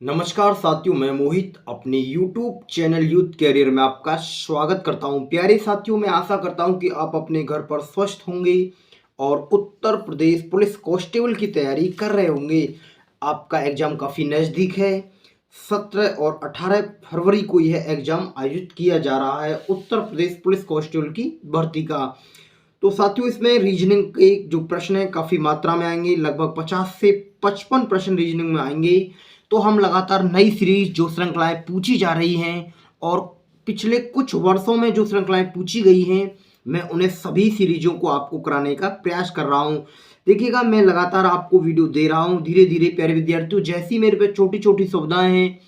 नमस्कार साथियों, मैं मोहित अपने YouTube चैनल यूथ कैरियर में आपका स्वागत करता हूं। प्यारे साथियों, मैं आशा करता हूं कि आप अपने घर पर स्वस्थ होंगे और उत्तर प्रदेश पुलिस कांस्टेबल की तैयारी कर रहे होंगे। आपका एग्ज़ाम काफ़ी नज़दीक है। 17 और 18 फरवरी को यह एग्ज़ाम आयोजित किया जा रहा है उत्तर प्रदेश पुलिस कांस्टेबल की भर्ती का। तो साथियों, इसमें रीजनिंग के जो प्रश्न हैं काफ़ी मात्रा में आएंगे, लगभग 50 से 55 प्रश्न रीजनिंग में आएंगे। तो हम लगातार नई सीरीज जो श्रृंखलाएं पूछी जा रही हैं और पिछले कुछ वर्षों में जो श्रृंखलाएं पूछी गई हैं, मैं उन्हें सभी सीरीजों को आपको कराने का प्रयास कर रहा हूं। देखिएगा, मैं लगातार आपको वीडियो दे रहा हूं धीरे धीरे। प्यारे विद्यार्थियों, जैसी मेरे पे छोटी छोटी सुविधाएं हैं,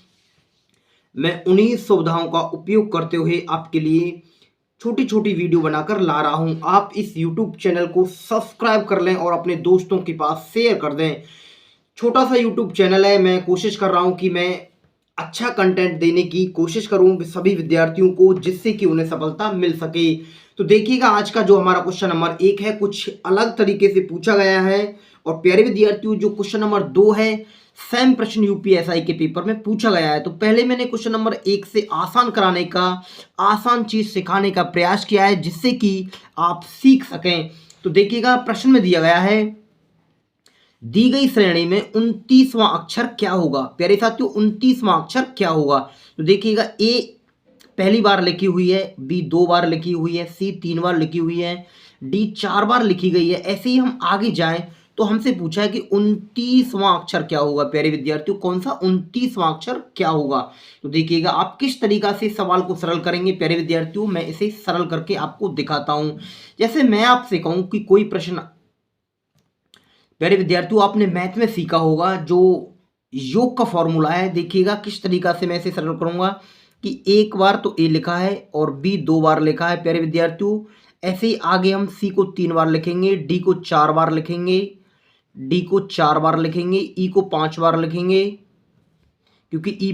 मैं उन्हीं सुविधाओं का उपयोग करते हुए आपके लिए छोटी छोटी वीडियो बनाकर ला रहा हूं। आप इस YouTube चैनल को सब्सक्राइब कर लें और अपने दोस्तों के पास शेयर कर दें। छोटा सा YouTube चैनल है, मैं कोशिश कर रहा हूं कि मैं अच्छा कंटेंट देने की कोशिश करूं सभी विद्यार्थियों को, जिससे कि उन्हें सफलता मिल सके। तो देखिएगा, आज का जो हमारा क्वेश्चन नंबर 1 है, कुछ अलग तरीके से पूछा गया है। और प्यारे विद्यार्थियों, जो क्वेश्चन नंबर 2 है, सेम प्रश्न यूपीएसआई के पेपर में पूछा गया है। तो पहले मैंने क्वेश्चन नंबर 1 से आसान कराने का, आसान चीज सिखाने का प्रयास किया है, जिससे कि आप सीख सकें। तो देखिएगा, प्रश्न में दिया गया है, दी गई श्रेणी में 29वां अक्षर क्या होगा। प्यारे साथियों, 29वां अक्षर क्या होगा? तो देखिएगा, ए पहली बार लिखी हुई है, बी 2 बार लिखी हुई है, सी 3 बार लिखी हुई है, डी 4 बार लिखी गई है। ऐसे ही हम आगे जाएं तो हमसे पूछा है कि 29वां अक्षर क्या होगा। प्यारे विद्यार्थियों, कौन सा 29वां अक्षर क्या होगा? तो देखिएगा, आप किस तरीका से सवाल को सरल करेंगे। प्यारे विद्यार्थियों, मैं इसे सरल करके आपको दिखाता हूं। जैसे मैं आपसे कहूं कि कोई प्रश्न, प्यारे विद्यार्थियों, आपने मैथ में सीखा होगा जो योग का फॉर्मूला है। देखिएगा किस तरीका से मैं इसे सरल करूंगा कि एक बार तो ए लिखा है और बी 2 बार लिखा है। प्यारे विद्यार्थियों, ऐसे ही आगे हम सी को 3 बार लिखेंगे, डी को 4 बार लिखेंगे, डी को 4 बार लिखेंगे, ई को 5 बार लिखेंगे, क्योंकि ई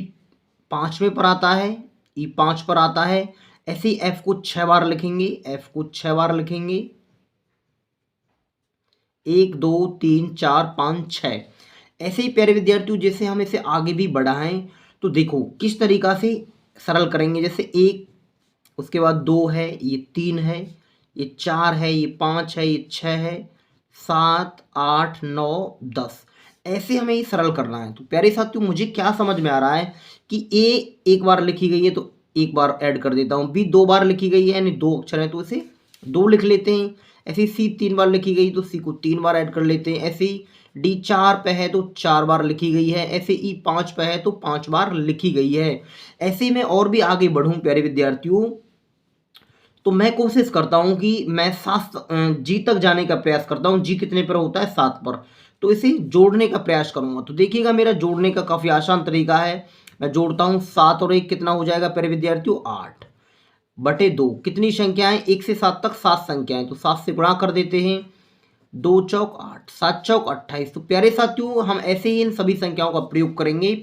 5वें पर आता है, ई 5 पर आता है। ऐसे ही एफ को 6 बार लिखेंगे, एफ को 6 बार लिखेंगे, 1 2 3 4 5 6। ऐसे ही प्यारे विद्यार्थियों, जैसे हम इसे आगे भी बढ़ाएं तो देखो किस तरीका से सरल करेंगे। जैसे एक, उसके बाद 2 है, ये 3 है, ये 4 है, ये 5 है, ये 6 है, 7 8 9 10। ऐसे हमें ये सरल करना है। तो प्यारे साथियों, मुझे क्या समझ में आ रहा है कि ए एक बार लिखी गई है तो एक बार ऐड कर देता हूँ, बी 2 बार लिखी गई है यानी 2 अक्षर है तो इसे 2 लिख लेते हैं। ऐसे ही सी 3 बार लिखी गई तो सी को 3 बार ऐड कर लेते हैं। ऐसे ही डी 4 पे है तो 4 बार लिखी गई है। ऐसे ई 5 पे है तो 5 बार लिखी गई है। ऐसे ही मैं और भी आगे बढ़ूं प्यारे विद्यार्थियों, तो मैं कोशिश करता हूं कि मैं 7 जी तक जाने का प्रयास करता हूं। जी कितने पर होता है? 7 पर। तो इसे जोड़ने का प्रयास करूंगा। तो देखिएगा, मेरा जोड़ने का काफ़ी आसान तरीका है। मैं जोड़ता हूं, 7 और 1 कितना हो जाएगा प्यारे विद्यार्थियों? 8 बटे 2। कितनी संख्याएं? 1 से 7 तक 7 संख्याएं, तो 7 से गुणा कर देते हैं। 2 चौक 8, 7 चौक 28। तो प्यारे साथियों, हम ऐसे ही इन सभी संख्याओं का प्रयोग करेंगे।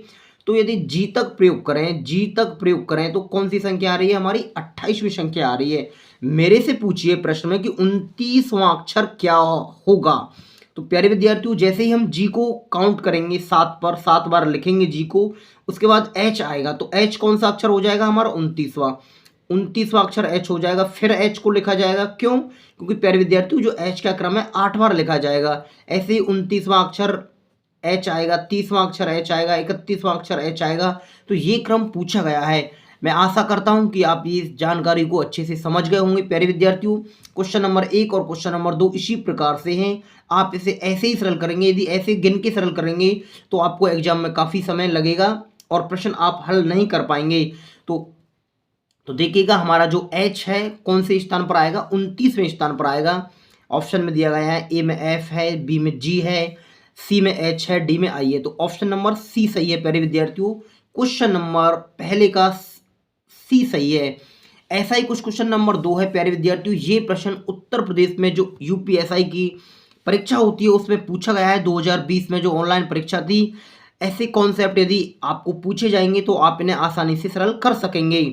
तो यदि जी तक प्रयोग करें, जी तक प्रयोग करें तो कौन सी संख्या आ रही है? हमारी 28वीं संख्या आ रही है। मेरे से पूछिए प्रश्न में कि 29वां अक्षर क्या होगा। तो प्यारे विद्यार्थियों, जैसे ही हम जी को काउंट करेंगे 7 पर, 7 बार लिखेंगे जी को, उसके बाद एच आएगा। तो एच कौन सा अक्षर हो जाएगा? हमारा 29वां अक्षर एच हो जाएगा। फिर एच को लिखा जाएगा, क्यों? क्योंकि प्यारे विद्यार्थियों, जो एच का क्रम है 8 बार लिखा जाएगा। ऐसे ही 29वां अक्षर एच आएगा, 30वां अक्षर एच आएगा, 31वां अक्षर एच आएगा। तो ये क्रम पूछा गया है। मैं आशा करता हूं कि आप ये जानकारी को अच्छे से समझ गए होंगे। प्यारे विद्यार्थियों, क्वेश्चन नंबर 1 और क्वेश्चन नंबर 2 इसी प्रकार से हैं। आप इसे ऐसे ही सरल करेंगे। यदि ऐसे गिन के सरल करेंगे तो आपको एग्जाम में काफ़ी समय लगेगा और प्रश्न आप हल नहीं कर पाएंगे। तो देखिएगा, हमारा जो एच है कौन से स्थान पर आएगा? 29वें स्थान पर आएगा। ऑप्शन में दिया गया है, ए में एफ है, बी में जी है, सी में एच है, डी में आई है। तो ऑप्शन नंबर सी सही है प्यारे विद्यार्थियों। क्वेश्चन नंबर पहले का सी सही है। ऐसा ही कुछ क्वेश्चन नंबर 2 है प्यारे विद्यार्थियों। ये प्रश्न उत्तर प्रदेश में जो यूपीएसआई की परीक्षा होती है उसमें पूछा गया है। 2020 में जो ऑनलाइन परीक्षा थी, ऐसे कॉन्सेप्ट यदि आपको पूछे जाएंगे तो आप इन्हें आसानी से सरल कर सकेंगे।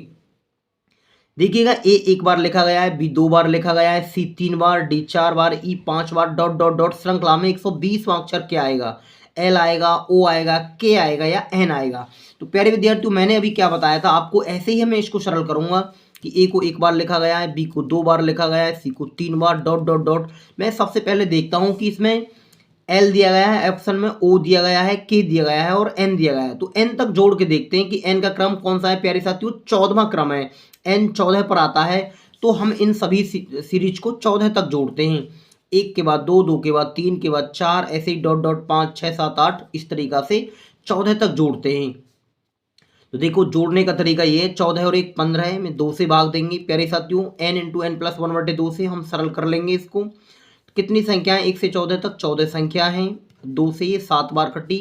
देखिएगा, ए 1 बार लिखा गया है, बी 2 बार लिखा गया है, सी 3 बार, डी 4 बार, ई 5 बार, डॉट डॉट डॉट। श्रृंखला में 120वां अक्षर क्या आएगा? एल आएगा, ओ आएगा, के आएगा या एन आएगा। तो प्यारे विद्यार्थियों मैंने अभी क्या बताया था आपको, ऐसे ही मैं इसको सरल करूंगा कि ए को एक बार लिखा गया है, बी को 2 बार लिखा गया है, सी को 3 बार, डॉट डॉट डॉट। मैं सबसे पहले देखता हूं कि इसमें एल दिया गया है, ऑप्शन में ओ दिया गया है, के दिया गया है और एन दिया गया है। तो एन तक जोड़ के देखते हैं कि एन का क्रम कौन सा है। प्यारे साथियों 14वां क्रम है, एन 14 पर आता है। तो हम इन सभी सीरीज को 14 तक जोड़ते हैं, 1 के बाद 2, 2 के बाद 3 के बाद 4, ऐसे ही डॉट डॉट 5, 6, 7, 8 इस तरीका से 14 तक जोड़ते हैं। तो देखो जोड़ने का तरीका ये है, 14 और 1 15 है, में 2 से भाग देंगे प्यारे साथियों, n इंटू एन प्लस 1/2 से हम सरल कर लेंगे इसको। कितनी संख्या है 1 से 14 तक, 14 संख्या है, 2 से ये 7 बार कटी।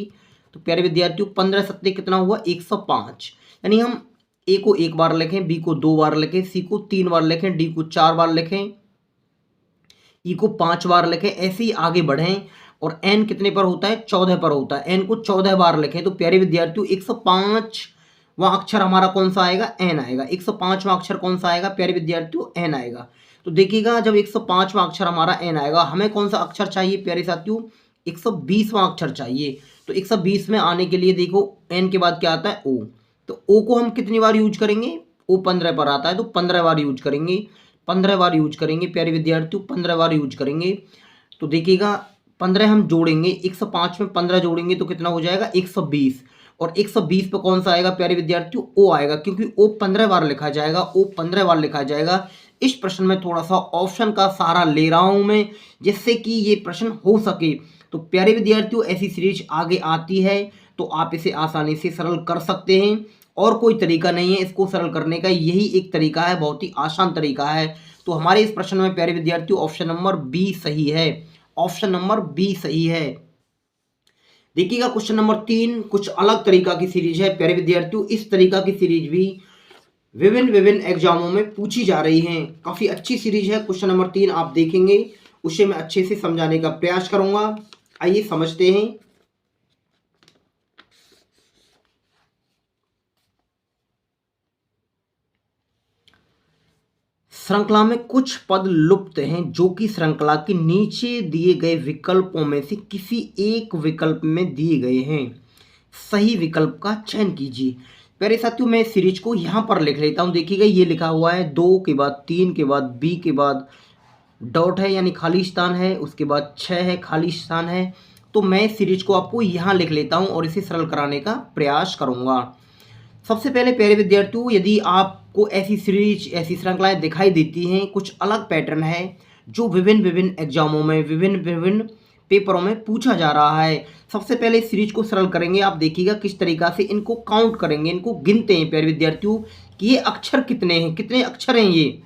तो प्यारे विद्यार्थियों 15 सत्ते कितना हुआ 105। यानी हम ए को 1 बार लिखें, बी को 2 बार लिखें, सी को 3 बार लिखें, डी को 4 बार लिखें, ई को 5 बार लिखें, ऐसे ही आगे बढ़ें। और एन कितने पर होता है 14 पर होता है, एन को 14 बार लिखें। तो प्यारे विद्यार्थियों 105वां अक्षर हमारा कौन सा आएगा, एन आएगा। 105वां अक्षर कौन सा आएगा प्यारे विद्यार्थियों, एन आएगा। तो देखिएगा जब 105वां अक्षर हमारा एन आएगा, हमें कौन सा अक्षर चाहिए प्यारे साथियों, 120वां अक्षर चाहिए। तो 120 में आने के लिए देखो एन के बाद क्या आता है ओ। तो ओ को हम कितनी बार यूज करेंगे, ओ 15 पर आता है तो 15 बार यूज करेंगे, 15 बार यूज करेंगे प्यारे विद्यार्थियों, 15 बार यूज करेंगे। तो देखिएगा 15 हम जोड़ेंगे, 105 में 15 जोड़ेंगे तो कितना हो जाएगा 120। और 120 पे कौन सा आएगा प्यारे विद्यार्थियों, ओ आएगा, क्योंकि ओ 15 बार लिखा जाएगा, ओ 15 बार लिखा जाएगा। इस प्रश्न में थोड़ा सा ऑप्शन का सहारा ले रहा हूं मैं, जिससे कि ये प्रश्न हो सके। तो प्यारे विद्यार्थियों ऐसी सीरीज आगे आती है तो आप इसे आसानी से सरल कर सकते हैं, और कोई तरीका नहीं है इसको सरल करने का, यही एक तरीका है, बहुत ही आसान तरीका है। तो हमारे इस प्रश्न में प्यारे विद्यार्थियों ऑप्शन नंबर बी सही है, ऑप्शन नंबर बी सही है। देखिएगा क्वेश्चन नंबर 3 कुछ अलग तरीका की सीरीज है प्यारे विद्यार्थियों, इस तरीका की सीरीज भी विभिन्न एग्जामों में पूछी जा रही है, काफी अच्छी सीरीज है। क्वेश्चन नंबर 3 आप देखेंगे, उसे मैं अच्छे से समझाने का प्रयास करूंगा। आइए समझते हैं। श्रृंखला में कुछ पद लुप्त हैं जो कि श्रृंखला के नीचे दिए गए विकल्पों में से किसी एक विकल्प में दिए गए हैं, सही विकल्प का चयन कीजिए। प्यारे साथियों मैं सीरीज को यहाँ पर लिख लेता हूँ। देखिएगा ये लिखा हुआ है 2 के बाद 3 के बाद बी के बाद डॉट है यानी खाली स्थान है, उसके बाद 6 है खाली स्थान है। तो मैं सीरीज को आपको यहाँ लिख लेता हूँ और इसे सरल कराने का प्रयास करूँगा। सबसे पहले प्यारे विद्यार्थियों यदि आपको ऐसी सीरीज ऐसी श्रृंखलाएं दिखाई देती हैं, कुछ अलग पैटर्न है जो विभिन्न एग्जामों में विभिन्न पेपरों में पूछा जा रहा है। सबसे पहले इस सीरीज को सरल करेंगे, आप देखिएगा किस तरीका से इनको काउंट करेंगे, इनको गिनते हैं प्यारे विद्यार्थियों कि ये अक्षर कितने हैं, कितने अक्षर हैं ये।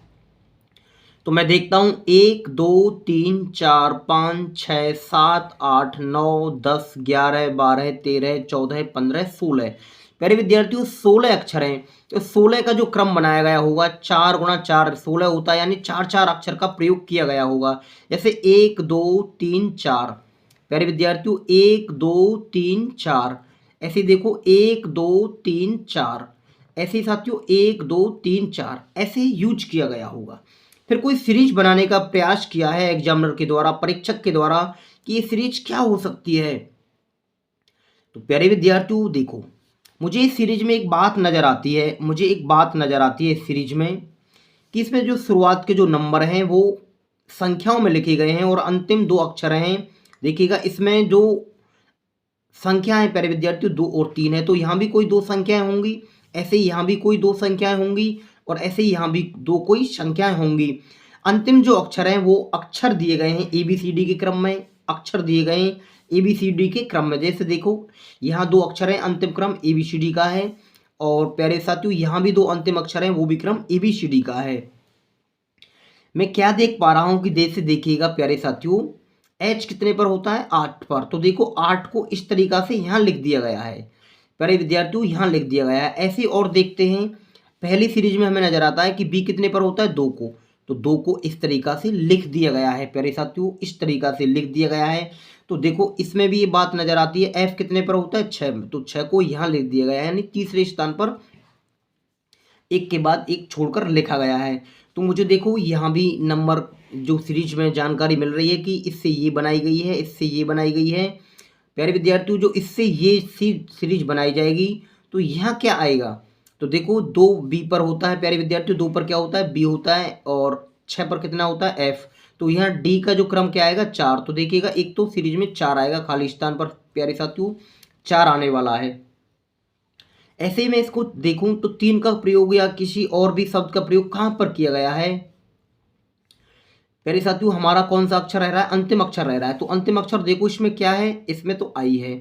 तो मैं देखता हूं 1 2 3 4 5 6 7 8 9 10 11 12 13 14 15 16। प्यारे विद्यार्थियों 16 अक्षर हैं। तो 16 का जो क्रम बनाया गया होगा 4 गुणा 4 16 होता है, यानी 4 अक्षर का प्रयोग किया गया होगा। जैसे 1 2 3 4 प्यारे विद्यार्थियों 1 2 3 4, ऐसे देखो 1 2 3 4, ऐसे साथियों 1 2 3 4 ऐसे यूज किया गया होगा। फिर कोई सीरीज बनाने का प्रयास किया है एग्जामिनर के द्वारा, परीक्षक के द्वारा, कि ये सीरीज क्या हो सकती है। तो प्यारे विद्यार्थियों देखो मुझे इस सीरीज में एक बात नजर आती है, मुझे एक बात नजर आती है इस सीरीज में कि इसमें जो शुरुआत के जो नंबर हैं वो संख्याओं में लिखे गए हैं और अंतिम 2 अक्षर हैं। देखिएगा इसमें जो संख्याएं प्यारे विद्यार्थियों 2 और 3 है, तो यहाँ भी कोई 2 संख्याएं होंगी, ऐसे ही यहाँ भी कोई 2 संख्याएं होंगी और ऐसे ही यहाँ भी 2 कोई संख्याएं होंगी। अंतिम जो अक्षर हैं वो अक्षर दिए गए हैं ABCD के क्रम में, अक्षर दिए गए हैं ABCD के क्रम में। जैसे देखो यहाँ 2 अक्षर हैं, अंतिम क्रम ABCD का है, और प्यारे साथियों यहाँ भी 2 अंतिम अक्षर हैं, वो भी क्रम ABCD का है। मैं क्या देख पा रहा हूँ कि जैसे देखिएगा प्यारे साथियों H कितने पर होता है 8 पर। तो देखो 8 को इस तरीका से यहाँ लिख दिया गया है प्यारे विद्यार्थियों, यहाँ लिख दिया गया है। ऐसे और देखते हैं पहली सीरीज में हमें नजर आता है कि B कितने पर होता है 2 को, तो 2 को इस तरीका से लिख दिया गया है प्यारे साथियों, इस तरीका से लिख दिया गया है। तो देखो इसमें भी ये बात नजर आती है F कितने पर होता है 6, तो 6 को यहाँ लिख दिया गया है, यानी तीसरे स्थान पर एक के बाद एक छोड़कर लिखा गया है। तो मुझे देखो यहाँ भी नंबर जो सीरीज में जानकारी मिल रही है कि इससे ये बनाई गई है, इससे ये बनाई गई है। प्यारे विद्यार्थियों जो इससे ये सीरीज बनाई जाएगी तो यहाँ क्या आएगा, तो देखो 2 बी पर होता है प्यारे विद्यार्थियों, 2 पर क्या होता है बी होता है और 6 पर कितना होता है एफ। तो यहाँ डी का जो क्रम क्या आएगा 4। तो देखिएगा एक तो सीरीज में 4 आएगा, खाली स्थान पर प्यारे साथियों 4 आने वाला है। ऐसे ही मैं इसको देखूं तो 3 का प्रयोग या किसी और भी शब्द का प्रयोग कहाँ पर किया गया है प्यारे साथियों, हमारा कौन सा अक्षर रह रहा है, अंतिम अक्षर रह रहा है। तो अंतिम अक्षर देखो इसमें क्या है, इसमें तो आई है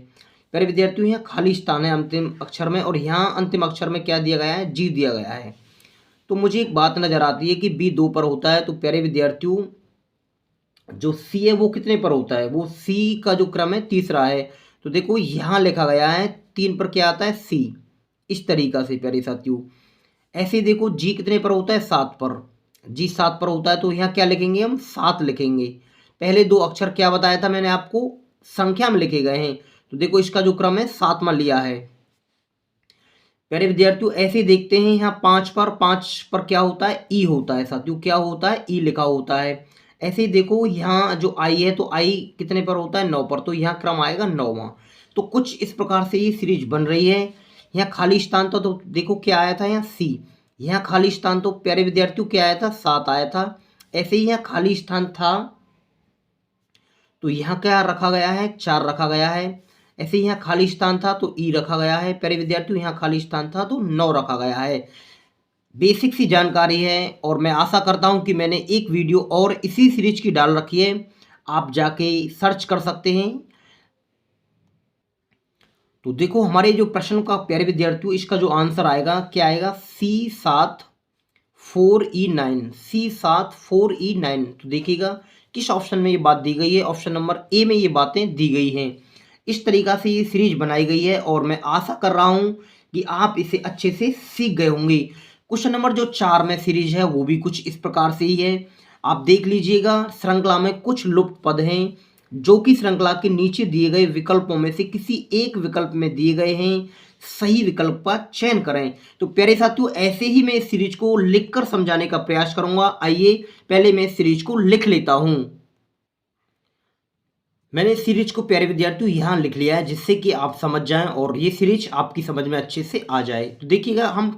प्यारे विद्यार्थियों, यहाँ खाली स्थान है अंतिम अक्षर में और यहाँ अंतिम अक्षर में क्या दिया गया है, जी दिया गया है। तो मुझे एक बात नजर आती है कि बी 2 पर होता है, तो प्यारे विद्यार्थियों जो सी है वो कितने पर होता है, वो सी का जो क्रम है तीसरा है। तो देखो यहाँ लिखा गया है 3 पर क्या आता है सी, इस तरीका से प्यारे साथियों। ऐसे देखो जी कितने पर होता है 7 पर, जी 7 पर होता है, तो यहाँ क्या लिखेंगे हम 7 लिखेंगे। पहले 2 अक्षर क्या बताया था मैंने आपको, संख्या में लिखे गए हैं। तो देखो इसका जो क्रम है 7 में लिया है प्यारे विद्यार्थियों। ऐसे देखते हैं यहाँ 5 पर क्या होता है ई होता है साथियों, क्या होता है ई लिखा होता है। ऐसे ही देखो यहाँ जो आई है तो आई कितने पर होता है 9 पर, तो यहाँ क्रम आएगा 9वां। तो कुछ इस प्रकार से ये सीरीज बन रही है। यहाँ खाली स्थान था तो देखो क्या आया था यहाँ सी, यहाँ खाली स्थान तो प्यारे विद्यार्थियों क्या आया था 7 आया था। ऐसे ही यहाँ खाली स्थान था तो यहाँ क्या रखा गया है 4 रखा गया है। ऐसे ही यहाँ खाली स्थान था तो ई रखा गया है प्यारे विद्यार्थियों, यहाँ खाली स्थान था तो 9 रखा गया है। बेसिक सी जानकारी है और मैं आशा करता हूँ कि मैंने एक वीडियो और इसी सीरीज की डाल रखी है, आप जाके सर्च कर सकते हैं। तो देखो हमारे जो प्रश्न का प्यारे विद्यार्थियों इसका जो आंसर आएगा क्या आएगा C7 4E9, C7 4E9। तो देखिएगा किस ऑप्शन में ये बात दी गई है, ऑप्शन नंबर ए में ये बातें दी गई हैं। इस तरीका से ये सीरीज बनाई गई है और मैं आशा कर रहा हूँ कि आप इसे अच्छे से सीख गए होंगे। क्वेश्चन नंबर जो 4 में सीरीज है वो भी कुछ इस प्रकार से ही है, आप देख लीजिएगा। श्रृंखला में कुछ लुप्त पद हैं जो कि श्रृंखला के नीचे दिए गए विकल्पों में से किसी एक विकल्प में दिए गए हैं, सही विकल्प का चयन करें। तो प्यारे साथियों ऐसे ही मैं इस सीरीज को लिखकर समझाने का प्रयास करूंगा। आइए पहले मैं इस सीरीज को लिख लेता हूं। मैंने इस सीरीज को प्यारे विद्यार्थियों यहाँ लिख लिया है जिससे कि आप समझ जाएं और ये सीरीज आपकी समझ में अच्छे से आ जाए। तो देखिएगा हम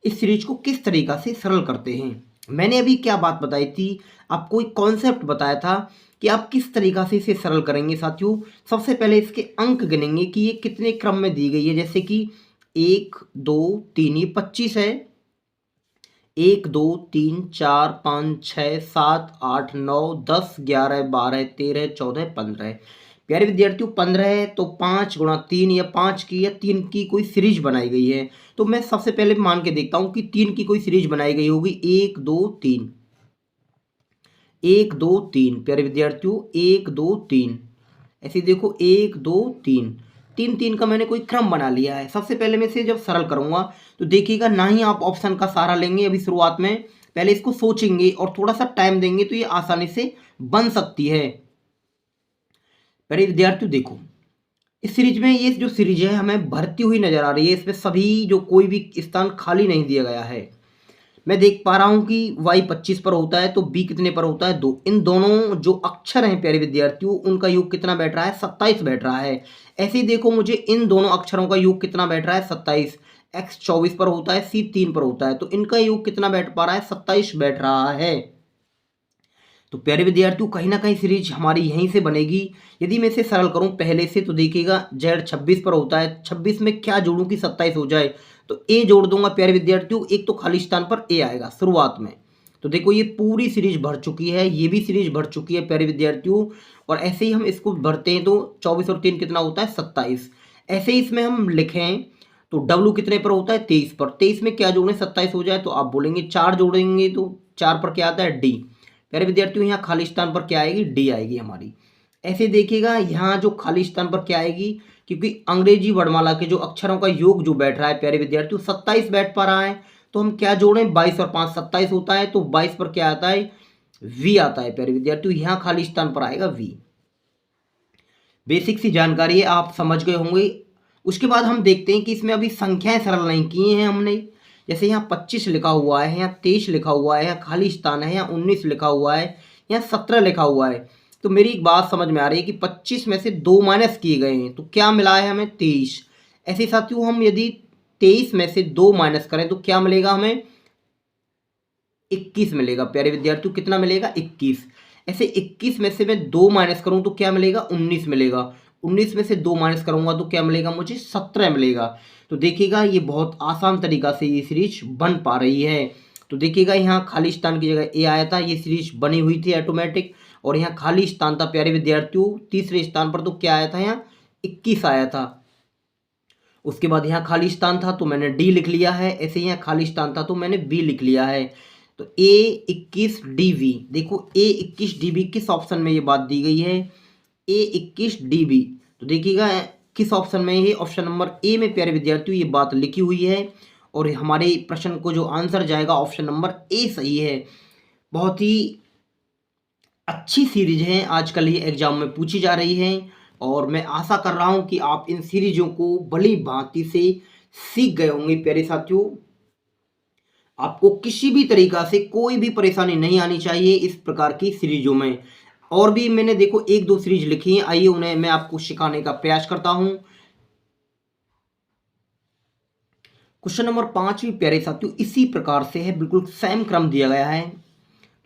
इस सीरीज को किस तरीका से सरल करते हैं। मैंने अभी क्या बात बताई थी, आपको एक कॉन्सेप्ट बताया था कि आप किस तरीका से इसे सरल करेंगे साथियों। सबसे पहले इसके अंक गिनेंगे कि ये कितने क्रम में दी गई है, जैसे कि 1 2 3 ये 25 है, 1 2 3 4 5 6 7 8 9 10 11 12 13 14 15। प्यारे विद्यार्थियों 15 है तो 5 गुणा 3 या 5 की या 3 की कोई सीरीज बनाई गई है। तो मैं सबसे पहले मान के देखता हूं कि 3 की कोई सीरीज बनाई गई होगी, 1 2 3 1 2 3 प्यारे विद्यार्थियों 1 2 3। ऐसे देखो 1 2 3 3 3 का मैंने कोई क्रम बना लिया है। सबसे पहले मैं इसे जब सरल करूंगा तो देखिएगा ना ही आप ऑप्शन का सहारा लेंगे अभी शुरुआत में, पहले इसको सोचेंगे और थोड़ा सा टाइम देंगे तो ये आसानी से बन सकती है। प्यारे विद्यार्थियों देखो इस सीरीज में ये जो सीरीज है हमें भरती हुई नजर आ रही है, इसमें सभी जो कोई भी स्थान खाली नहीं दिया गया है। मैं देख पा रहा हूं कि y 25 पर होता है तो b कितने पर होता है 2। इन दोनों जो अक्षर हैं प्यारे विद्यार्थियों उनका योग कितना बैठ रहा है 27 बैठ रहा है। ऐसे ही देखो मुझे इन दोनों अक्षरों का योग कितना बैठ रहा है 27, x 24 पर होता है, c 3 पर होता है, तो इनका योग कितना बैठ पा रहा है 27 बैठ रहा है। तो प्यारे विद्यार्थियों कहीं ना कहीं सीरीज हमारी यहीं से बनेगी। यदि मैं इसे सरल करूं पहले से तो देखिएगा z 26 पर होता है, 26 में क्या जोड़ूं कि 27 हो जाए, तो ए जोड़ दूंगा प्यारे विद्यार्थियों, एक तो खाली स्थान पर ए आएगा शुरुआत में। तो देखो ये पूरी सीरीज भर चुकी है, ये भी सीरीज भर चुकी है प्यारे विद्यार्थियों। और ऐसे ही हम इसको भरते हैं तो 24 और 3 कितना होता है 27। ऐसे ही इसमें हम लिखें तो डब्लू कितने पर होता है 23 पर, 23 में क्या जोड़ें 27 हो जाए, तो आप बोलेंगे 4 जोड़ेंगे तो 4 पर क्या आता है डी। प्यारे विद्यार्थियों यहाँ खाली स्थान पर क्या आएगी डी आएगी हमारी। ऐसे देखिएगा यहाँ जो खाली स्थान पर क्या आएगी, क्योंकि अंग्रेजी वर्णमाला के जो अक्षरों का योग जो बैठ रहा है प्यारे विद्यार्थियों 27 बैठ पा रहा है, तो हम क्या जोड़ें 22 और 5 27 होता है, तो 22 पर क्या आता है वी आता है प्यारे विद्यार्थियों, यहाँ खाली स्थान पर आएगा वी। बेसिक सी जानकारी है, आप समझ गए होंगे। उसके बाद हम देखते हैं कि इसमें अभी संख्याएं सरल नहीं की हैं हमने, जैसे यहाँ 25 लिखा हुआ है, यहाँ 23 लिखा हुआ है, यहाँ खाली स्थान है, यहाँ 19 लिखा हुआ है, यहाँ 17 लिखा हुआ है। तो मेरी एक बात समझ में आ रही है कि 25 में से 2 माइनस किए गए हैं तो क्या मिला है हमें 23। ऐसे साथियों हम यदि 23 में से 2 माइनस करें तो क्या मिलेगा हमें 21 मिलेगा। प्यारे विद्यार्थियों कितना मिलेगा 21। ऐसे 21 में से मैं 2 माइनस करूं तो क्या मिलेगा 19 मिलेगा। 19 में से 2 माइनस करूंगा तो क्या मिलेगा मुझे 17 मिलेगा। तो देखिएगा ये बहुत आसान तरीका से ये सीरीज बन पा रही है। तो देखिएगा यहाँ खाली स्थान की जगह ए आया था, ये सीरीज बनी हुई थी ऑटोमेटिक। और यहाँ खाली स्थान था प्यारे विद्यार्थियों तीसरे स्थान पर, तो क्या आया था यहाँ 21 आया था। उसके बाद यहाँ खाली स्थान था तो मैंने डी लिख लिया है, ऐसे यहाँ खाली स्थान था तो मैंने बी लिख लिया है। तो A21 DV, देखो A21 DV किस ऑप्शन में ये बात दी गई है A21 DV। तो देखिएगा किस ऑप्शन में है, ऑप्शन नंबर ए में प्यारे विद्यार्थियों ये बात लिखी हुई है। और हमारे प्रश्न को जो आंसर जाएगा ऑप्शन नंबर ए सही है। बहुत ही अच्छी सीरीज है, आजकल ये एग्जाम में पूछी जा रही है। और मैं आशा कर रहा हूँ कि आप इन सीरीजों को भली भांति से सीख गए होंगे प्यारे साथियों। आपको किसी भी तरीका से कोई भी परेशानी नहीं आनी चाहिए इस प्रकार की सीरीजों में। और भी मैंने देखो 1-2 सीरीज लिखी हैं, आइए उन्हें मैं आपको सिखाने का प्रयास करता हूं। क्वेश्चन नंबर 5 भी प्यारे साथियों इसी प्रकार से है, बिल्कुल सेम क्रम दिया गया है।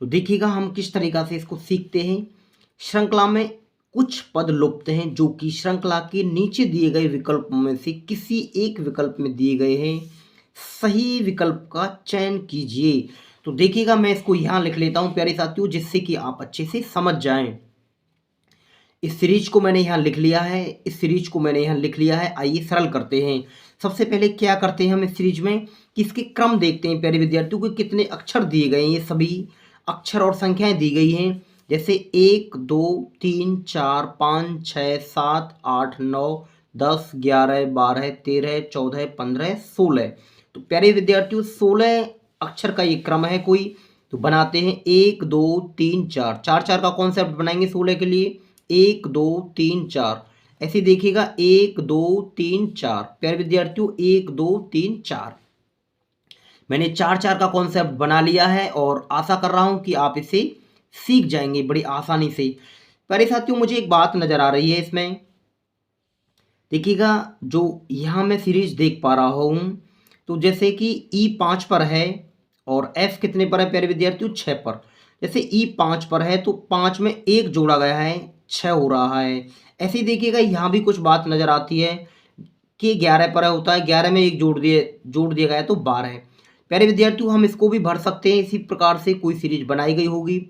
तो देखिएगा हम किस तरीका से इसको सीखते हैं। श्रृंखला में कुछ पद लुप्त हैं जो कि श्रृंखला के नीचे दिए गए विकल्पों में से किसी एक विकल्प में दिए गए हैं। सही विकल्प का चयन कीजिए। तो देखिएगा मैं इसको यहाँ लिख लेता हूँ प्यारे साथियों, जिससे कि आप अच्छे से समझ जाएं। इस सीरीज को मैंने यहाँ लिख लिया है, इस सीरीज को मैंने यहाँ लिख लिया है। आइए सरल करते हैं। सबसे पहले क्या करते हैं हम इस सीरीज में कि इसके क्रम देखते हैं प्यारे विद्यार्थियों को, कितने अक्षर दिए गए हैं। ये सभी अक्षर और संख्याएं दी गई हैं, जैसे 1 2 3 4 5 6 7 8 9 10 11 12 13 14 15 16। तो प्यारे विद्यार्थियों 16 अक्षर का ये क्रम है कोई। तो बनाते हैं 1 2 3 4 4 4 का कॉन्सेप्ट बनाएंगे 16 के लिए। 1 2 3 4 ऐसे देखिएगा 1 2 3 4। प्यारे विद्यार्थियों 1 2 3 4 मैंने 4 4 का कॉन्सेप्ट बना लिया है और आशा कर रहा हूं कि आप इसे सीख जाएंगे बड़ी आसानी से। प्यारे साथियों मुझे एक बात नजर आ रही है इसमें, देखिएगा जो यहाँ मैं सीरीज देख पा रहा हूँ। तो जैसे कि E5 पर है और F कितने पर है प्यारे विद्यार्थियों 6 पर। जैसे E5 पर है तो 5 में 1 जोड़ा गया है 6 हो रहा है। ऐसे ही देखिएगा यहाँ भी कुछ बात नजर आती है कि 11 पर होता है, 11 में 1 जोड़ दिया गया तो 12। प्यारे विद्यार्थियों हम इसको भी भर सकते हैं, इसी प्रकार से कोई सीरीज बनाई गई होगी।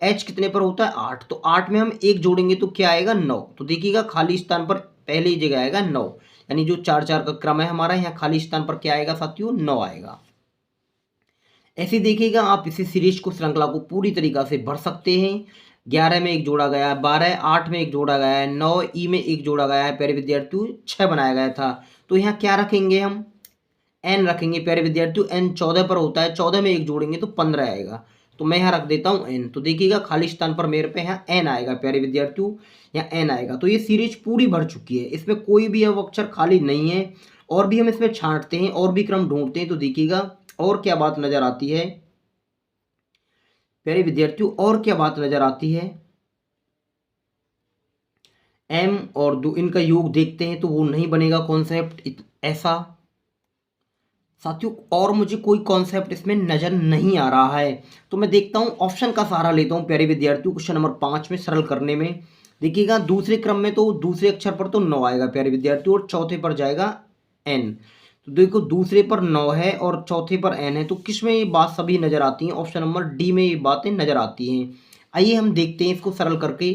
H कितने पर होता है 8, तो 8 में हम 1 जोड़ेंगे तो क्या आएगा 9। तो देखिएगा खाली स्थान पर पहले ही जगह आएगा 9, यानी जो 4 4 का क्रम है हमारा, यहाँ खाली स्थान पर क्या आएगा साथियों 9 आएगा। ऐसे देखिएगा आप इसी सीरीज को श्रृंखला को पूरी तरीका से भर सकते हैं। 11 में 1 जोड़ा गया है 12, 8 में 1 जोड़ा गया है 9, ई में 1 जोड़ा गया है प्यारे विद्यार्थियों 6 बनाया गया था। तो यहाँ क्या रखेंगे हम n रखेंगे प्यारे विद्यार्थियों। n 14 पर होता है, 14 में 1 जोड़ेंगे तो 15 आएगा। तो मैं यहाँ रख देता हूँ n। तो देखिएगा खाली स्थान पर मेरे पे यहाँ n आएगा प्यारे विद्यार्थियों, यहाँ n आएगा। तो ये सीरीज पूरी भर चुकी है, इसमें कोई भी अब अक्षर खाली नहीं है। और भी हम इसमें छांटते हैं और भी क्रम ढूंढते हैं। तो देखिएगा और क्या बात नजर आती है प्यारे विद्यार्थियों, और क्या बात नजर आती है। m और 2 इनका योग देखते हैं तो वो नहीं बनेगा कॉन्सेप्ट ऐसा साथियों। और मुझे कोई कॉन्सेप्ट इसमें नजर नहीं आ रहा है। तो मैं देखता हूँ ऑप्शन का सहारा लेता हूँ प्यारे विद्यार्थियों क्वेश्चन नंबर 5 में सरल करने में। देखिएगा दूसरे क्रम में तो दूसरे अक्षर पर तो 9 आएगा प्यारे विद्यार्थियों और चौथे पर जाएगा n। तो देखो दूसरे पर 9 है और चौथे पर n है, तो किस में ये बात सभी नजर आती हैं, ऑप्शन नंबर डी में ये बातें नजर आती हैं। आइए हम देखते हैं इसको सरल करके,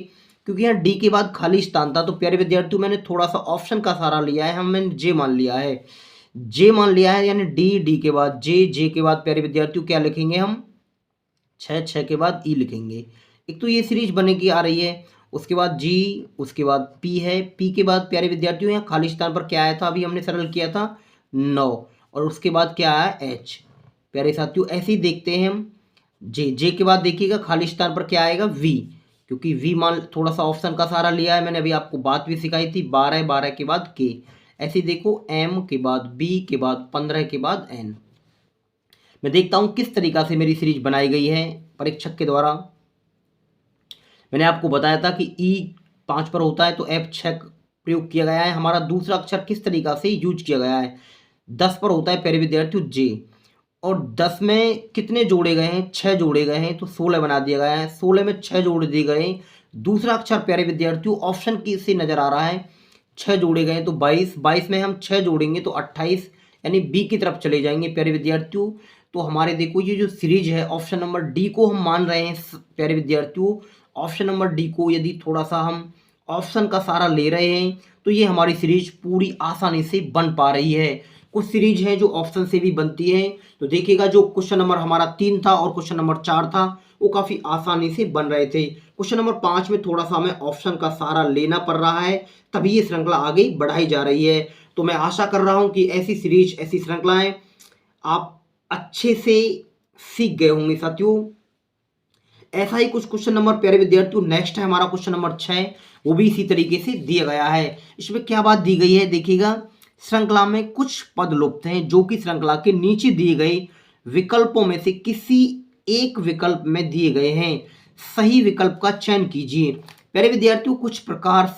क्योंकि यहाँ डी के बाद खाली स्थान था। तो प्यारे विद्यार्थियों मैंने थोड़ा सा ऑप्शन का सहारा लिया है, मैंने जे मान लिया है, जे मान लिया है, यानी डी के बाद जे के बाद प्यारे विद्यार्थियों क्या लिखेंगे हम 6 के बाद ई लिखेंगे। एक तो ये सीरीज बनेगी आ रही है, उसके बाद जी, उसके बाद पी है, पी के बाद प्यारे विद्यार्थियों यहाँ खाली स्थान पर क्या आया था, अभी हमने सरल किया था 9, और उसके बाद क्या आया एच। प्यारे साथियों ऐसे ही देखते हैं हम जे के बाद देखिएगा खाली स्थान पर क्या आएगा वी, क्योंकि वी मान थोड़ा सा ऑप्शन का सहारा लिया है मैंने, अभी आपको बात भी सिखाई थी 12 के बाद के। ऐसे देखो m के बाद b के बाद 15 के बाद n। मैं देखता हूं किस तरीका से मेरी सीरीज बनाई गई है परीक्षक के द्वारा। मैंने आपको बताया था कि ई 5 पर होता है तो एफ 6 प्रयोग किया गया है। हमारा दूसरा अक्षर किस तरीका से यूज किया गया है, 10 पर होता है प्यारे विद्यार्थियों जे, और 10 में कितने जोड़े गए हैं, 6 जोड़े गए हैं तो 16 बना दिया गया है, 16 में 6 जोड़ दिए गए। दूसरा अक्षर प्यारे विद्यार्थियों ऑप्शन की से नजर आ रहा है, 6 जोड़े गए तो 22, 22 में हम 6 जोड़ेंगे तो 28, यानी बी की तरफ चले जाएंगे प्यारे विद्यार्थियों। तो हमारे देखो ये जो सीरीज है ऑप्शन नंबर डी को हम मान रहे हैं प्यारे विद्यार्थियों। ऑप्शन नंबर डी को यदि थोड़ा सा हम ऑप्शन का सहारा ले रहे हैं तो ये हमारी सीरीज पूरी आसानी से बन पा रही है। कुछ सीरीज हैं जो ऑप्शन से भी बनती है, तो देखिएगा जो क्वेश्चन नंबर हमारा 3 था और क्वेश्चन नंबर 4 था वो काफ़ी आसानी से बन रहे थे। क्वेश्चन नंबर 5 में थोड़ा सा हमें ऑप्शन का सहारा लेना पड़ रहा है, तभी ये श्रृंखला आगे बढ़ाई जा रही है। तो मैं आशा कर रहा हूँ कि ऐसी सीरीज, ऐसी श्रृंखलाएं आप अच्छे से सीख गए होंगे साथियों। ऐसा ही कुछ क्वेश्चन नंबर प्यारे विद्यार्थियों नेक्स्ट है हमारा क्वेश्चन नंबर 6, वो भी इसी तरीके से दिया गया है। इसमें क्या बात दी गई है देखिएगा, श्रृंखला में कुछ पद लुप्त हैं जो कि श्रृंखला के नीचे दिए गए विकल्पों में से किसी एक विकल्प में दिए गए हैं, सही विकल्प का चयन कीजिए। प्यारे विद्यार्थियों कुछ प्रकार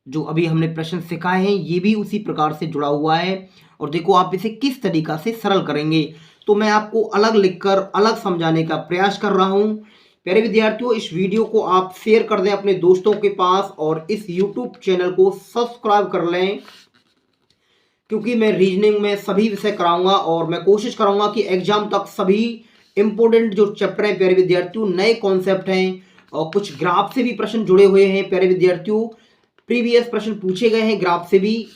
जो अभी हमने प्रश्न सिखाए हैं ये भी उसी प्रकार से जुड़ा हुआ है, और देखो आप इसे किस तरीका से सरल करेंगे। तो मैं आपको अलग लिखकर अलग समझाने का प्रयास कर रहा हूं। प्यारे विद्यार्थियों इस वीडियो को आप शेयर कर दें अपने दोस्तों के पास और इस YouTube चैनल को सब्सक्राइब कर लें, क्योंकि मैं रीजनिंग में सभी विषय कराऊंगा और मैं कोशिश करूंगा कि एग्जाम तक सभी इंपोर्टेंट जो चैप्टर हैं प्यारे विद्यार्थियों, नए कॉन्सेप्ट हैं और कुछ ग्राफ से भी प्रश्न जुड़े हुए हैं प्यारे विद्यार्थियों, प्रीवियस प्रश्न पूछे गए हैं ग्राफ से भी।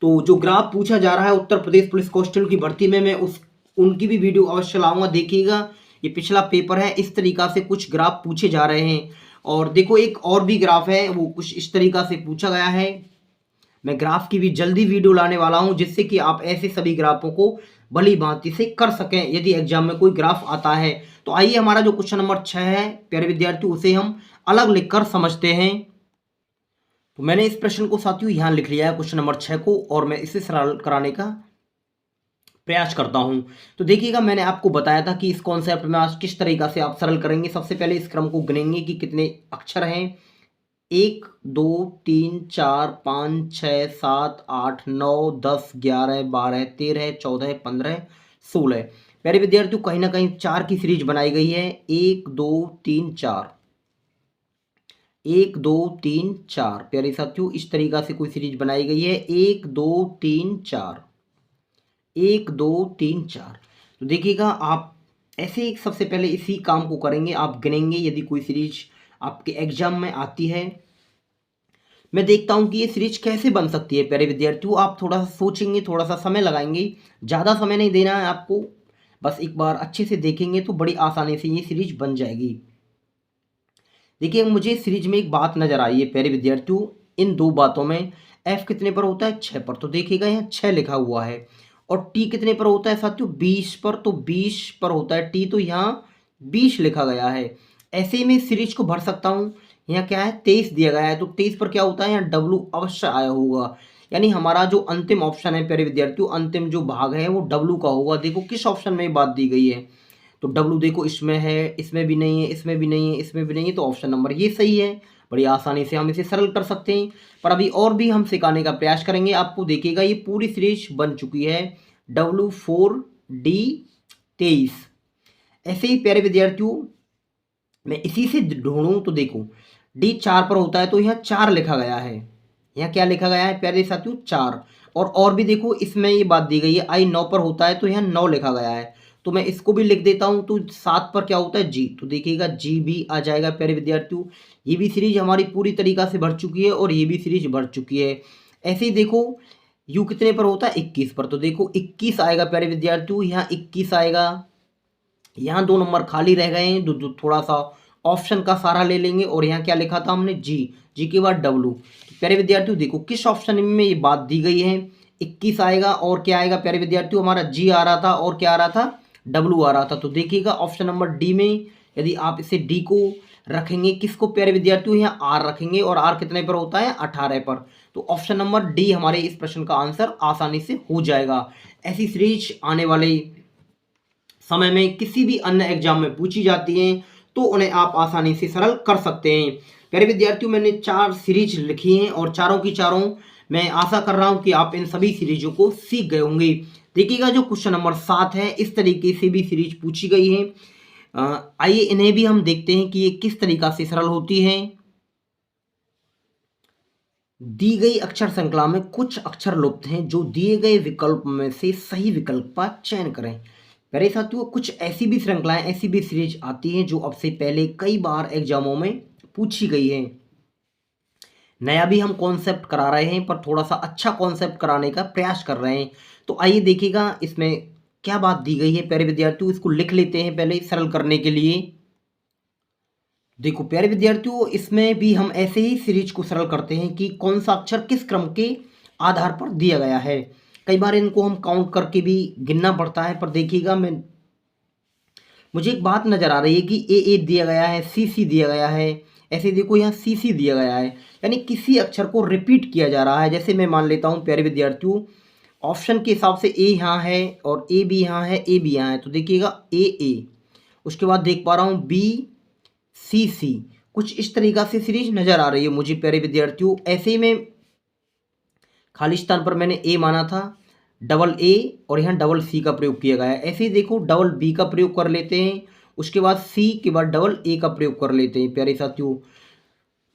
तो जो ग्राफ पूछा जा रहा है उत्तर प्रदेश पुलिस कांस्टेबल की भर्ती में, मैं उनकी भी वीडियो अवश्य लाऊंगा, देखिएगा। ये पिछला पेपर है, इस तरीका से कुछ ग्राफ पूछे जा रहे हैं। और देखो एक और भी ग्राफ है, वो कुछ इस तरीका से पूछा गया है। मैं ग्राफ की भी जल्दी वीडियो लाने वाला हूं, जिससे कि आप ऐसे सभी ग्राफों को भली भांति से कर सकें यदि एग्जाम में कोई ग्राफ आता है। तो आइए हमारा जो क्वेश्चन नंबर 6 है प्यारे विद्यार्थियों, उसे हम अलग लिखकर समझते हैं। तो मैंने इस प्रश्न को साथियों यहाँ लिख लिया है क्वेश्चन नंबर 6 को, और मैं इसे सरल कराने का प्रयास करता हूं। तो देखिएगा मैंने आपको बताया था कि इस कॉन्सेप्ट में आज किस तरीका से आप सरल करेंगे। सबसे पहले इस क्रम को गिनेंगे कि कितने अक्षर हैं, 1 2 3 4 5 6 7 8 9 10 11 12 13 14 15 16। प्यारे विद्यार्थियों कहीं ना कहीं 4 की सीरीज बनाई गई है, 1 2 3 4, 1 2 3 4। प्यारे साथियों इस तरीका से कोई सीरीज बनाई गई है, 1 2 3 4, 1 2 3 4। तो देखिएगा आप ऐसे सबसे पहले इसी काम को करेंगे, आप गिनेंगे यदि कोई सीरीज आपके एग्जाम में आती है। मैं देखता हूं कि ये सीरीज कैसे बन सकती है प्यारे विद्यार्थियों, आप थोड़ा सा सोचेंगे, थोड़ा सा समय लगाएंगे, ज़्यादा समय नहीं देना है आपको, बस एक बार अच्छे से देखेंगे तो बड़ी आसानी से ये सीरीज बन जाएगी। देखिए मुझे सीरीज में एक बात नजर आई है प्यारे विद्यार्थियों, इन दो बातों में एफ कितने पर होता है, 6 पर, तो देखिएगा यहाँ 6 लिखा हुआ है। और टी कितने पर होता है साथियों, 20 पर, तो 20 पर होता है टी, तो यहाँ 20 लिखा गया है। ऐसे ही मैं सीरीज को भर सकता हूँ, यहाँ क्या है 23 दिया गया है, तो 23 पर क्या होता है, यहाँ डब्लू अवश्य आया होगा, यानी हमारा जो अंतिम ऑप्शन है प्यारे विद्यार्थियों, अंतिम जो भाग है वो डब्लू का होगा। देखो किस ऑप्शन में बात दी गई है, तो डब्लू देखो इसमें है, इसमें भी नहीं है, इसमें भी नहीं है, इसमें भी नहीं है, तो ऑप्शन नंबर ये सही है। बड़ी आसानी से हम इसे सरल कर सकते हैं, पर अभी और भी हम सिखाने का प्रयास करेंगे आपको। देखिएगा ये पूरी सीरीज बन चुकी है, W4D23। ऐसे ही प्यारे विद्यार्थियों मैं इसी से ढूंढूं तो देखो डी 4 पर होता है तो यहाँ 4 लिखा गया है, यहाँ क्या लिखा गया है प्यारे साथियों 4। और भी देखो इसमें ये बात दी गई है, आई 9 पर होता है तो यहाँ 9 लिखा गया है, तो मैं इसको भी लिख देता हूँ। तो 7 पर क्या होता है जी, तो देखिएगा जी भी आ जाएगा प्यारे विद्यार्थियों। ये भी सीरीज हमारी पूरी तरीका से भर चुकी है और ये भी सीरीज भर चुकी है। ऐसे ही देखो यू कितने पर होता है, 21 पर, तो देखो 21 आएगा प्यारे विद्यार्थियों, यहाँ 21 आएगा। यहाँ 2 नंबर खाली रह गए हैं, जो थोड़ा सा ऑप्शन का सहारा ले लेंगे, और यहाँ क्या लिखा था हमने जी, जी के बाद डब्लू। प्यारे विद्यार्थियों देखो किस ऑप्शन में ये बात दी गई है, 21 आएगा, और क्या आएगा प्यारे विद्यार्थियों, हमारा जी आ रहा था और क्या आ रहा था, डब्लू आ रहा था। तो देखिएगा ऑप्शन नंबर डी में यदि आप इसे डी को रखेंगे, किसको प्यारे विद्यार्थियों, यहाँ आर रखेंगे, और आर कितने पर होता है, 18 पर, तो ऑप्शन नंबर डी हमारे इस प्रश्न का आंसर आसानी से हो जाएगा। ऐसी सीरीज आने वाले समय में किसी भी अन्य एग्जाम में पूछी जाती हैं, तो उन्हें आप आसानी से सरल कर सकते हैं। प्यारे विद्यार्थियों, मैंने 4 सीरीज लिखी हैं और चारों की चारों मैं आशा कर रहा हूं कि आप इन सभी सीरीजों को सीख गए होंगे। देखिएगा, जो क्वेश्चन नंबर 7 है, इस तरीके से भी सीरीज पूछी गई है। आइए इन्हें भी हम देखते हैं कि ये किस तरीका से सरल होती हैं। दी गई अक्षर श्रृंखला में कुछ अक्षर लुप्त हैं, जो दिए गए विकल्प में से सही विकल्प का चयन करें। प्यारे साथियों, कुछ ऐसी भी श्रृंखलाएं, ऐसी भी सीरीज आती हैं जो अब से पहले कई बार एग्जामों में पूछी गई है। नया भी हम कॉन्सेप्ट करा रहे हैं, पर थोड़ा सा अच्छा कॉन्सेप्ट कराने का प्रयास कर रहे हैं। तो आइए देखिएगा इसमें क्या बात दी गई है। प्यारे विद्यार्थियों, इसको लिख लेते हैं पहले सरल करने के लिए। देखो प्यारे विद्यार्थियों, इसमें भी हम ऐसे ही सीरीज को सरल करते हैं कि कौन सा अक्षर किस क्रम के आधार पर दिया गया है। कई बार इनको हम काउंट करके भी गिनना पड़ता है, पर देखिएगा मुझे एक बात नज़र आ रही है कि ए दिया गया है, सी दिया गया है। ऐसे देखो यहाँ सी दिया गया है, यानी किसी अक्षर को रिपीट किया जा रहा है। जैसे मैं मान लेता हूँ प्यारे विद्यार्थियों, ऑप्शन के हिसाब से ए यहाँ है और ए भी यहाँ है, ए भी यहाँ है। तो देखिएगा ए, उसके बाद देख पा रहा हूँ बी सी। कुछ इस तरीका से सीरीज नज़र आ रही है मुझे प्यारे विद्यार्थियों। ऐसे ही में खाली स्थान पर मैंने ए माना था, डबल ए और यहाँ डबल सी का प्रयोग किया गया है। ऐसे ही देखो डबल बी का प्रयोग कर लेते हैं, उसके बाद सी के बाद डबल ए का प्रयोग कर लेते हैं प्यारे साथियों।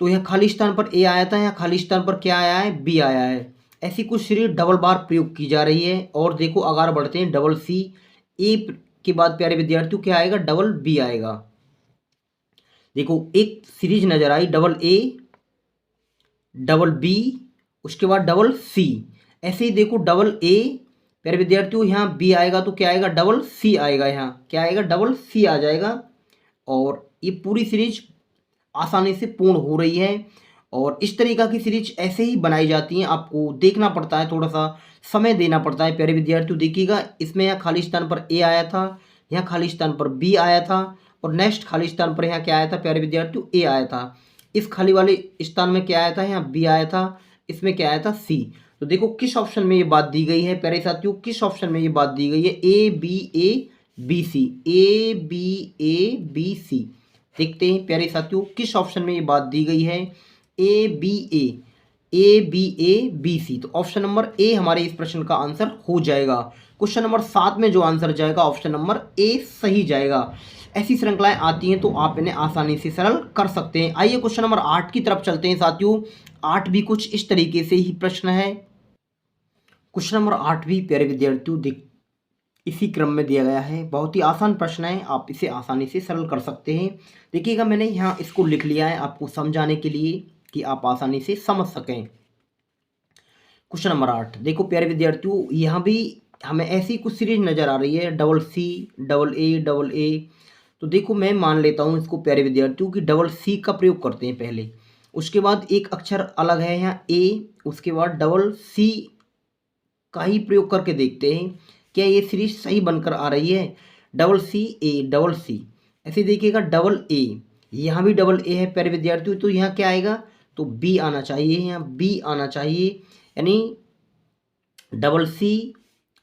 तो यहाँ खाली स्थान पर ए आया था, यहाँ खाली स्थान पर क्या आया है, बी आया है। ऐसी कुछ सीरीज डबल बार प्रयोग की जा रही है। और देखो आगे बढ़ते हैं, डबल सी, ए के बाद प्यारे विद्यार्थियों क्या आएगा, डबल बी आएगा। देखो एक सीरीज नजर आई, डबल ए, डबल बी, उसके बाद डबल सी। ऐसे ही देखो डबल ए, प्यारे विद्यार्थियों यहाँ बी आएगा तो क्या आएगा, डबल सी आएगा। यहाँ क्या आएगा, डबल सी आ जाएगा। और ये पूरी सीरीज आसानी से पूर्ण हो रही है। और इस तरीका की सीरीज ऐसे ही बनाई जाती हैं, आपको देखना पड़ता है, थोड़ा सा समय देना पड़ता है। प्यारे विद्यार्थियों देखिएगा, इसमें यहाँ खाली स्थान पर ए आया था, यहाँ खाली स्थान पर बी आया था, और नेक्स्ट खाली स्थान पर यहाँ क्या आया था प्यारे विद्यार्थियों, ए आया था। इस खाली वाले स्थान में क्या आया था, यहाँ बी आया था, इसमें क्या आया था, सी। तो देखो किस ऑप्शन में ये बात दी गई है प्यारे साथियों, किस ऑप्शन में ये बात दी गई है, A B C, A B सी। देखते हैं प्यारे साथियों किस ऑप्शन में ये बात दी गई है, ए बी सी। तो ऑप्शन नंबर ए हमारे इस प्रश्न का आंसर हो जाएगा। क्वेश्चन नंबर 7 में जो आंसर जाएगा ऑप्शन नंबर ए सही जाएगा। ऐसी श्रृंखलाएं आती हैं तो आप इन्हें आसानी से सरल कर सकते हैं। आइए क्वेश्चन नंबर 8 की तरफ चलते हैं साथियों। 8 भी कुछ इस तरीके से ही प्रश्न है। क्वेश्चन नंबर 8 भी प्यारे विद्यार्थियों इसी क्रम में दिया गया है। बहुत ही आसान प्रश्न है, आप इसे आसानी से सरल कर सकते हैं। देखिएगा मैंने यहाँ इसको लिख लिया है आपको समझाने के लिए कि आप आसानी से समझ सकें। क्वेश्चन नंबर 8 देखो प्यारे विद्यार्थियों, यहाँ भी हमें ऐसी कुछ सीरीज नज़र आ रही है, डबल सी, डबल ए। तो देखो मैं मान लेता हूँ इसको प्यारे विद्यार्थियों कि डबल सी का प्रयोग करते हैं पहले, उसके बाद एक अक्षर अलग है यहाँ ए, उसके बाद डबल सी का ही प्रयोग करके देखते हैं क्या ये सीरीज सही बनकर आ रही है। डबल सी, ऐसे देखिएगा डबल ए, यहाँ भी डबल ए है प्यारे विद्यार्थियों, तो यहाँ क्या आएगा, तो बी आना चाहिए, यहाँ बी आना चाहिए, यानी डबल सी,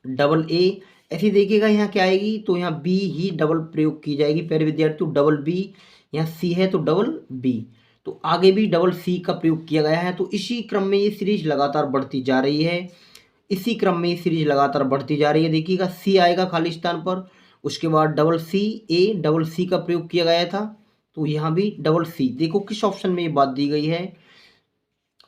डबल ए। ऐसे देखिएगा यहाँ क्या आएगी, तो यहाँ बी ही डबल प्रयोग की जाएगी प्यारे विद्यार्थियों, डबल बी, यहाँ सी है तो डबल बी, तो आगे भी डबल सी का प्रयोग किया गया है। तो इसी क्रम में ये सीरीज लगातार बढ़ती जा रही है, इसी क्रम में ये सीरीज लगातार बढ़ती जा रही है। देखिएगा सी आएगा खाली स्थान पर, उसके बाद डबल सी, ए, डबल सी का प्रयोग किया गया था, तो यहाँ भी डबल सी। देखो किस ऑप्शन में ये बात दी गई है,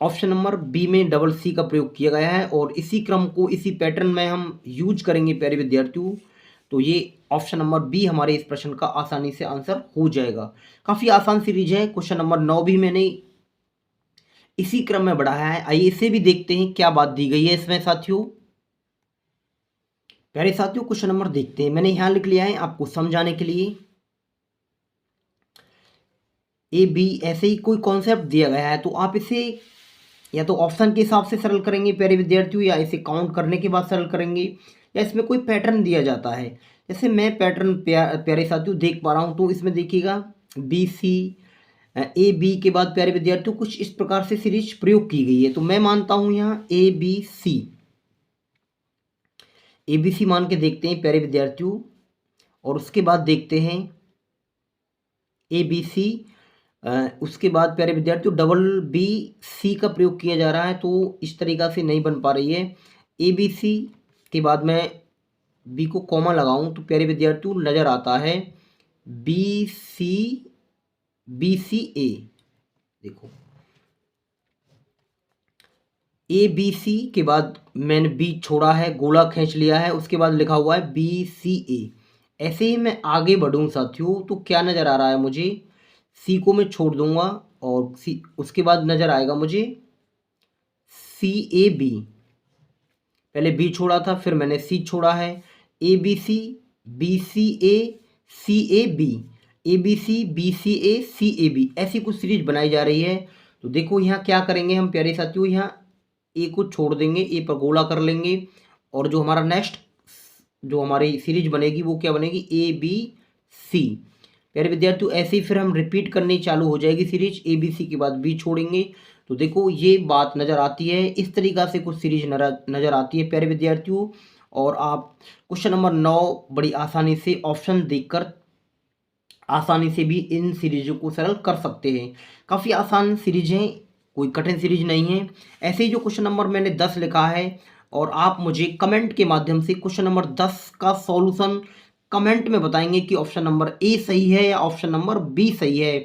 ऑप्शन नंबर बी में डबल सी का प्रयोग किया गया है। और इसी क्रम को, इसी पैटर्न में हम यूज करेंगे प्यारे विद्यार्थियों। तो ये ऑप्शन नंबर बी हमारे इस प्रश्न का आसानी से आंसर हो जाएगा। काफ़ी आसान सीरीज है। क्वेश्चन नंबर 9 भी मैंने इसी क्रम में बढ़ाया है। आइए इसे भी देखते हैं क्या बात दी गई है इसमें साथियों। प्यारे साथियों क्वेश्चन नंबर देखते हैं, मैंने यहाँ लिख लिया है आपको समझाने के लिए। ए बी ऐसे ही कोई कॉन्सेप्ट दिया गया है, तो आप इसे या तो ऑप्शन के हिसाब से सरल करेंगे प्यारे विद्यार्थियों, या इसे काउंट करने के बाद सरल करेंगे, या इसमें कोई पैटर्न दिया जाता है। जैसे मैं पैटर्न प्यारे साथियों देख पा रहा हूँ, तो इसमें देखिएगा बी सी, ए बी के बाद प्यारे विद्यार्थियों कुछ इस प्रकार से सीरीज प्रयोग की गई है। तो मैं मानता हूँ यहाँ ए बी सी मान के देखते हैं प्यारे विद्यार्थियों, और उसके बाद देखते हैं ए बी सी, उसके बाद प्यारे विद्यार्थियों डबल बी सी का प्रयोग किया जा रहा है, तो इस तरीक़ा से नहीं बन पा रही है। ए बी सी के बाद मैं बी को कॉमा लगाऊं तो प्यारे विद्यार्थियों नज़र आता है बी सी ए। देखो ए बी सी के बाद मैंने बी छोड़ा है, गोला खींच लिया है, उसके बाद लिखा हुआ है बी सी ए। ऐसे ही मैं आगे बढ़ूँ साथियों तो क्या नज़र आ रहा है मुझे, सी को मैं छोड़ दूंगा और सी उसके बाद नज़र आएगा मुझे सी ए बी। पहले बी छोड़ा था, फिर मैंने सी छोड़ा है, A B C A C A B, A B C A C A B, ऐसी कुछ सीरीज बनाई जा रही है। तो देखो यहाँ क्या करेंगे हम प्यारे साथियों, यहाँ ए को छोड़ देंगे, ए पर गोला कर लेंगे और जो हमारा नेक्स्ट जो हमारी सीरीज बनेगी वो क्या बनेगी, ए बी सी। प्यारे विद्यार्थियों ऐसे ही फिर हम रिपीट करनी चालू हो जाएगी सीरीज, ए बी सी के बाद बी छोड़ेंगे। तो देखो ये बात नज़र आती है, इस तरीक़ा से कुछ सीरीज नज़र आती है प्यारे विद्यार्थियों। और आप क्वेश्चन नंबर 9 बड़ी आसानी से ऑप्शन देखकर आसानी से भी इन सीरीजों को सरल कर सकते हैं। काफ़ी आसान सीरीज हैं, कोई कठिन सीरीज नहीं है। ऐसे ही जो क्वेश्चन नंबर मैंने 10 लिखा है और आप मुझे कमेंट के माध्यम से क्वेश्चन नंबर 10 का सॉल्यूशन कमेंट में बताएंगे कि ऑप्शन नंबर ए सही है या ऑप्शन नंबर बी सही है।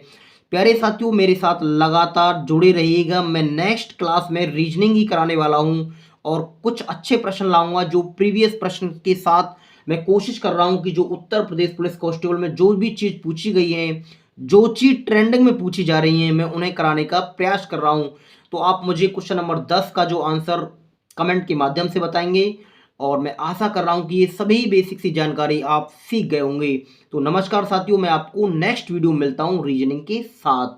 प्यारे साथियों मेरे साथ लगातार जुड़े रहिएगा, मैं नेक्स्ट क्लास में रीजनिंग ही कराने वाला हूं और कुछ अच्छे प्रश्न लाऊंगा जो प्रीवियस प्रश्न के साथ मैं कोशिश कर रहा हूं कि जो उत्तर प्रदेश पुलिस कांस्टेबल में जो भी चीज़ पूछी गई है, जो चीज़ ट्रेंडिंग में पूछी जा रही है, मैं उन्हें कराने का प्रयास कर रहा हूं। तो आप मुझे क्वेश्चन नंबर 10 का जो आंसर कमेंट के माध्यम से बताएंगे और मैं आशा कर रहा हूं कि ये सभी बेसिक सी जानकारी आप सीख गए होंगे। तो नमस्कार साथियों, मैं आपको नेक्स्ट वीडियो मिलता हूं रीजनिंग के साथ।